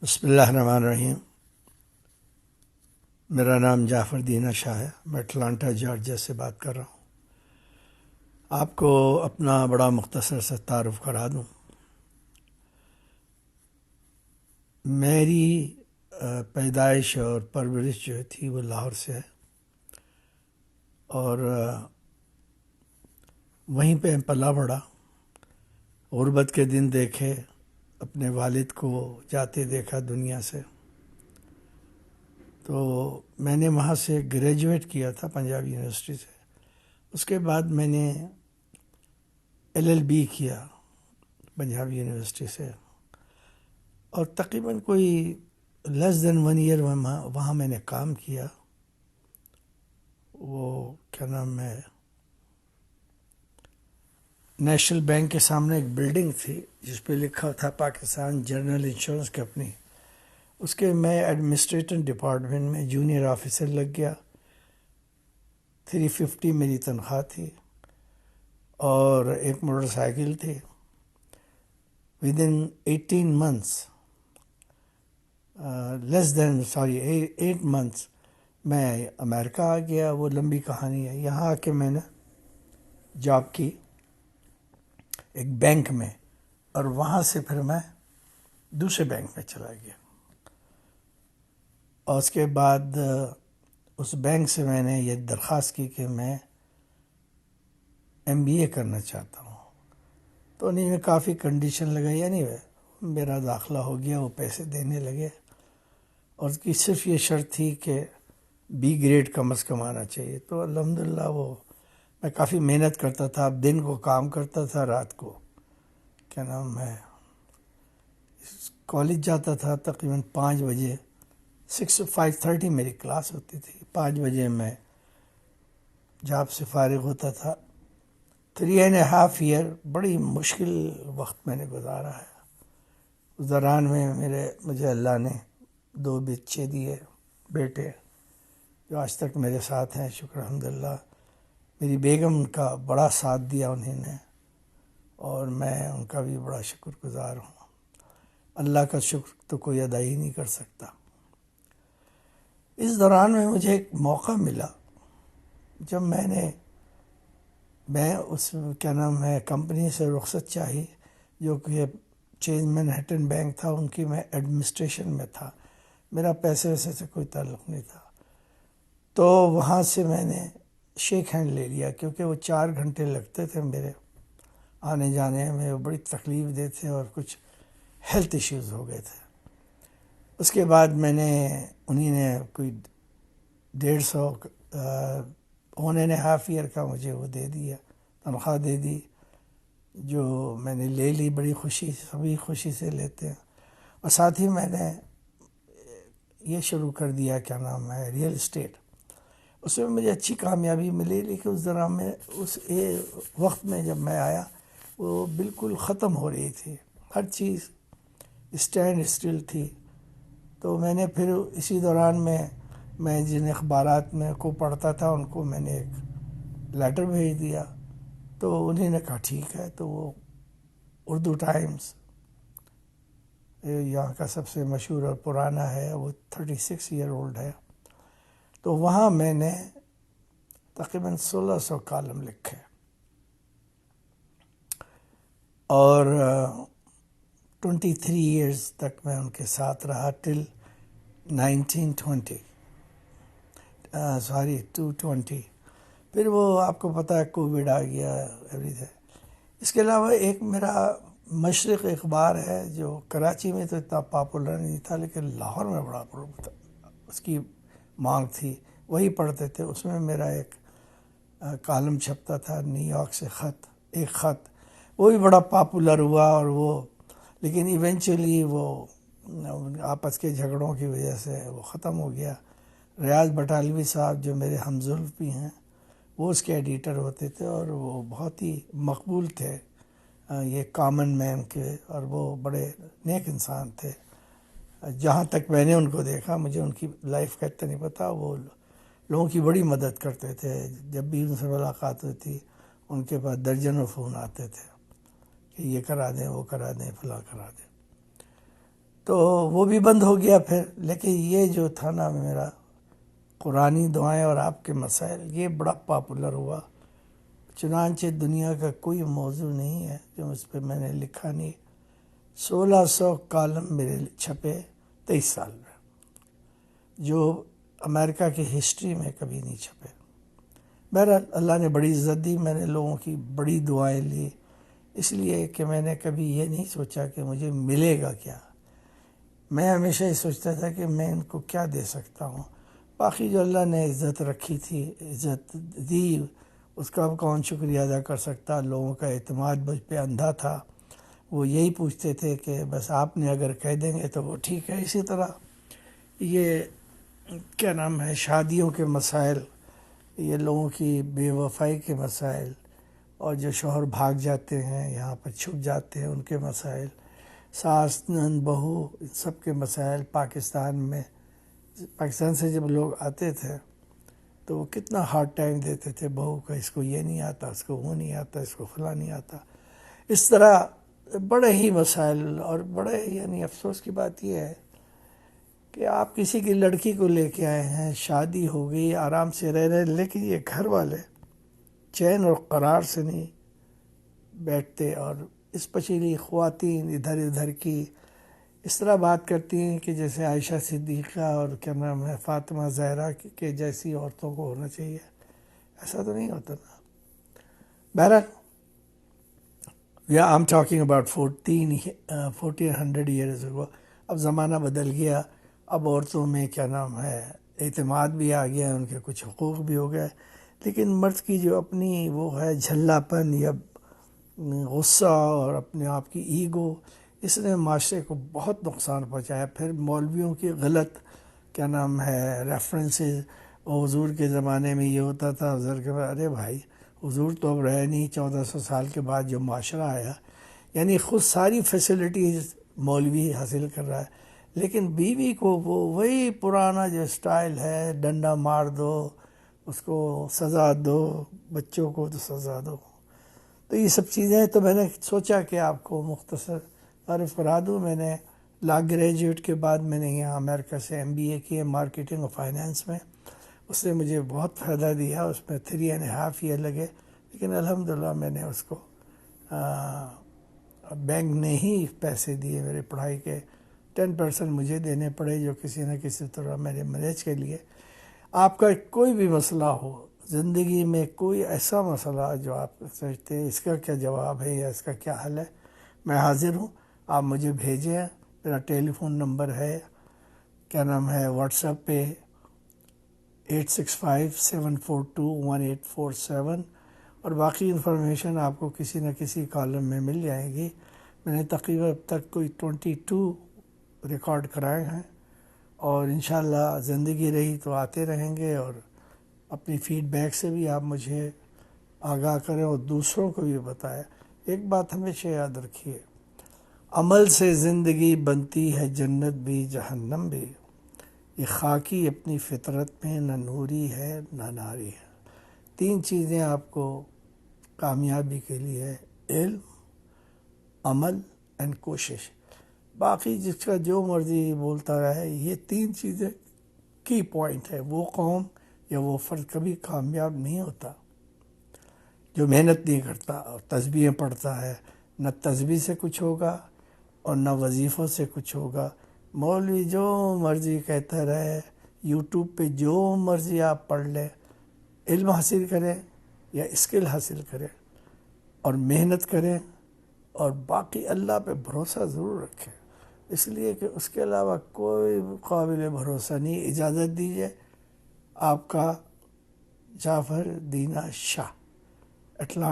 بسم اللہ الرحمن الرحیم۔ میرا نام جعفر دینا شاہ ہے، میں اٹلانٹا جارجیا سے بات کر رہا ہوں۔ آپ کو اپنا بڑا مختصر سا تعارف کرا دوں۔ میری پیدائش اور پرورش جو تھی وہ لاہور سے ہے، اور وہیں پہ پلا بڑھا۔ غربت کے دن دیکھے، اپنے والد کو جاتے دیکھا دنیا سے، تو میں نے وہاں سے گریجویٹ کیا تھا پنجاب یونیورسٹی سے۔ اس کے بعد میں نے LLB کیا پنجاب یونیورسٹی سے، اور تقریباً کوئی لیس دین 1 ایئر وہاں میں نے کام کیا۔ وہ کیا نام ہے، نیشنل بینک کے سامنے ایک بلڈنگ تھی جس پہ لکھا تھا پاکستان جنرل انشورنس کمپنی۔ اس کے میں ایڈمنسٹریٹو ڈپارٹمنٹ میں جونیئر آفیسر لگ گیا۔ 350 میری تنخواہ تھی، اور ایک موٹر سائیکل تھی۔ ودن 18 months 8 months میں امریکہ آ گیا۔ وہ لمبی کہانی ہے۔ یہاں آ کے میں نے جاب کی ایک بینک میں، اور وہاں سے پھر میں دوسرے بینک میں چلا گیا، اور اس کے بعد اس بینک سے میں نے یہ درخواست کی کہ میں MBA کرنا چاہتا ہوں۔ تو انہیں کافی کنڈیشن لگائی، میرا داخلہ ہو گیا، وہ پیسے دینے لگے، اور اس کی صرف یہ شرط تھی کہ B گریڈ کم از کم آنا چاہیے۔ تو الحمدللہ میں کافی محنت کرتا تھا، دن کو کام کرتا تھا، رات کو کیا نام ہے کالج جاتا تھا تقریباً 5 بجے، 5:30 میری کلاس ہوتی تھی، 5 بجے میں جاب سے فارغ ہوتا تھا۔ 3.5 year بڑی مشکل وقت میں نے گزارا ہے۔ اس دوران میں مجھے اللہ نے 2 بچے دیے، بیٹے، جو آج تک میرے ساتھ ہیں، شکر الحمدللہ۔ میری بیگم کا بڑا ساتھ دیا انہوں نے، اور میں ان کا بھی بڑا شکر گزار ہوں۔ اللہ کا شکر تو کوئی ادا ہی نہیں کر سکتا۔ اس دوران میں مجھے ایک موقع ملا، جب میں اس کیا نام ہے کمپنی سے رخصت چاہی، جو کہ چینج مینہٹن بینک تھا، ان کی میں ایڈمنسٹریشن میں تھا، میرا پیسے ویسے سے کوئی تعلق نہیں تھا۔ تو وہاں سے میں نے شیک ہینڈ لے لیا، کیونکہ وہ 4 گھنٹے لگتے تھے میرے آنے جانے میں، وہ بڑی تکلیف دہ تھے، اور کچھ ہیلتھ ایشوز ہو گئے تھے۔ اس کے بعد انہی نے کوئی 1.5 year کا مجھے وہ دے دیا، تنخواہ دے دی، جو میں نے لے لی بڑی خوشی، سبھی خوشی سے لیتے ہیں۔ اور ساتھ ہی میں نے یہ شروع کر دیا کیا نام ہے ریئل اسٹیٹ۔ اس میں مجھے اچھی کامیابی ملی، لیکن اس دوران میں اس وقت میں جب میں آیا وہ بالکل ختم ہو رہی تھی، ہر چیز اسٹینڈ اسٹل تھی۔ تو میں نے پھر اسی دوران میں جن اخبارات میں کو پڑھتا تھا، ان کو میں نے ایک لیٹر بھیج دیا، تو انہیں نے کہا ٹھیک ہے۔ تو وہ اردو ٹائمز یہاں کا سب سے مشہور اور پرانا ہے، وہ 36 year old ہے۔ تو وہاں میں نے تقریباً 1600 کالم لکھے، اور 23 years تک میں ان کے ساتھ رہا، ٹل 220۔ پھر وہ آپ کو پتہ ہے کووڈ آ گیا، اس کے علاوہ ایک میرا مشرق اخبار ہے، جو کراچی میں تو اتنا پاپولر نہیں تھا، لیکن لاہور میں بڑا اس کی مانگ تھی، وہی پڑھتے تھے۔ اس میں میرا ایک کالم چھپتا تھا، نیو یارک سے ایک خط، وہ بھی بڑا پاپولر ہوا، اور لیکن ایونچولی وہ آپس کے جھگڑوں کی وجہ سے وہ ختم ہو گیا۔ ریاض بٹالوی صاحب، جو میرے ہمزلف بھی ہیں، وہ اس کے ایڈیٹر ہوتے تھے، اور وہ بہت ہی مقبول تھے، یہ کامن مین کے، اور وہ بڑے نیک انسان تھے۔ جہاں تک میں نے ان کو دیکھا، مجھے ان کی لائف کا اتنا نہیں پتا، وہ لوگوں کی بڑی مدد کرتے تھے۔ جب بھی ان سے ملاقات ہوتی، ان کے پاس درجنوں فون آتے تھے کہ یہ کرا دیں، وہ کرا دیں، فلاں کرا دیں۔ تو وہ بھی بند ہو گیا پھر. لیکن یہ جو تھا نا میرا قرآنی دعائیں اور آپ کے مسائل، یہ بڑا پاپولر ہوا. چنانچہ دنیا کا کوئی موضوع نہیں ہے جو اس پہ میں نے لکھا نہیں. 1600 کالم میرے چھپے 23 سال میں، جو امریکہ کی ہسٹری میں کبھی نہیں چھپے. بہرحال اللہ نے بڑی عزت دی، میں نے لوگوں کی بڑی دعائیں لی، اس لیے کہ میں نے کبھی یہ نہیں سوچا کہ مجھے ملے گا کیا. میں ہمیشہ یہ سوچتا تھا کہ میں ان کو کیا دے سکتا ہوں. باقی جو اللہ نے عزت رکھی تھی، عزت دی، اس کا اب کون شکریہ ادا کر سکتا. لوگوں کا اعتماد مجھ پہ اندھا تھا، وہ یہی پوچھتے تھے کہ بس آپ نے اگر کہہ دیں گے تو وہ ٹھیک ہے. اسی طرح یہ کیا نام ہے، شادیوں کے مسائل، یہ لوگوں کی بے وفائی کے مسائل، اور جو شوہر بھاگ جاتے ہیں، یہاں پر چھپ جاتے ہیں، ان کے مسائل، ساس نند بہو، ان سب کے مسائل. پاکستان سے جب لوگ آتے تھے تو وہ کتنا ہارڈ ٹائم دیتے تھے بہو کا، اس کو یہ نہیں آتا، اس کو وہ نہیں آتا، اس کو فلاں نہیں آتا. اس طرح بڑے ہی مسائل. اور بڑے یعنی افسوس کی بات یہ ہے کہ آپ کسی کی لڑکی کو لے کے آئے ہیں، شادی ہو گئی، آرام سے رہ رہے، لیکن یہ گھر والے چین اور قرار سے نہیں بیٹھتے، اور اس پچیلی خواتین ادھر ادھر کی اس طرح بات کرتی ہیں کہ جیسے عائشہ صدیقہ اور کیا نام ہے فاطمہ زہرا کے جیسی عورتوں کو ہونا چاہیے. ایسا تو نہیں ہوتا نا. بہرحال I'm talking about 1400 years ago. اب زمانہ بدل گیا، اب عورتوں میں کیا نام ہے اعتماد بھی آ گیا، ان کے کچھ حقوق بھی ہو گئے. لیکن مرد کی جو اپنی وہ ہے جھلا پن یا غصہ اور اپنے آپ کی ایگو، اس نے معاشرے کو بہت نقصان پہنچایا. پھر مولویوں کی غلط کیا نام ہے ریفرنسز، حضور کے زمانے میں یہ ہوتا تھا، حضور کے بعد ارے بھائی حضور تو اب رہے نہیں. 1400 سال کے بعد جو معاشرہ آیا، یعنی خود ساری فیسلٹیز مولوی حاصل کر رہا ہے، لیکن بیوی کو وہ وہی پرانا جو اسٹائل ہے، ڈنڈا مار دو، اس کو سزا دو، بچوں کو تو سزا دو. تو یہ سب چیزیں تو میں نے سوچا کہ آپ کو مختصر تعارف کرا دوں. میں نے لا گریجویٹ کے بعد میں نے یہاں امریکہ سے MBA کیے مارکیٹنگ اور فائنینس میں. اس نے مجھے بہت فائدہ دیا، اس میں 3.5 year لگے، لیکن الحمدللہ میں نے اس کو بینک نے ہی پیسے دیے میرے پڑھائی کے. 10% مجھے دینے پڑے، جو کسی نہ کسی طرح میرے مینیج کے لیے. آپ کا کوئی بھی مسئلہ ہو زندگی میں، کوئی ایسا مسئلہ جو آپ سمجھتے ہیں اس کا کیا جواب ہے یا اس کا کیا حل ہے، میں حاضر ہوں. آپ مجھے بھیجیں. میرا ٹیلی فون نمبر ہے کیا نام ہے واٹس ایپ پہ 8657421847، اور باقی انفارمیشن آپ کو کسی نہ کسی کالم میں مل جائے گی. میں نے تقریباً اب تک کوئی 22 ریکارڈ کرائے ہیں، اور انشاءاللہ زندگی رہی تو آتے رہیں گے. اور اپنی فیڈ بیک سے بھی آپ مجھے آگاہ کریں اور دوسروں کو بھی بتائیں. ایک بات ہمیشہ یاد رکھیے، عمل سے زندگی بنتی ہے جنت بھی جہنم بھی. یہ خاکی اپنی فطرت میں نہ نوری ہے نہ ناری ہے. 3 چیزیں آپ کو کامیابی کے لیے، علم، عمل اینڈ کوشش. باقی جس کا جو مرضی بولتا رہے، یہ 3 چیزیں کی پوائنٹ ہے. وہ قوم یا وہ فرد کبھی کامیاب نہیں ہوتا جو محنت نہیں کرتا اور تسبیحیں پڑھتا ہے. نہ تسبیح سے کچھ ہوگا اور نہ وظیفوں سے کچھ ہوگا. مولوی جو مرضی کہتا رہے، یوٹیوب پہ جو مرضی آپ پڑھ لیں، علم حاصل کریں یا اسکل حاصل کریں اور محنت کریں، اور باقی اللہ پہ بھروسہ ضرور رکھیں، اس لیے کہ اس کے علاوہ کوئی قابل بھروسہ نہیں. اجازت دیجیے. آپ کا جعفر دینا شاہ، اٹلانٹا.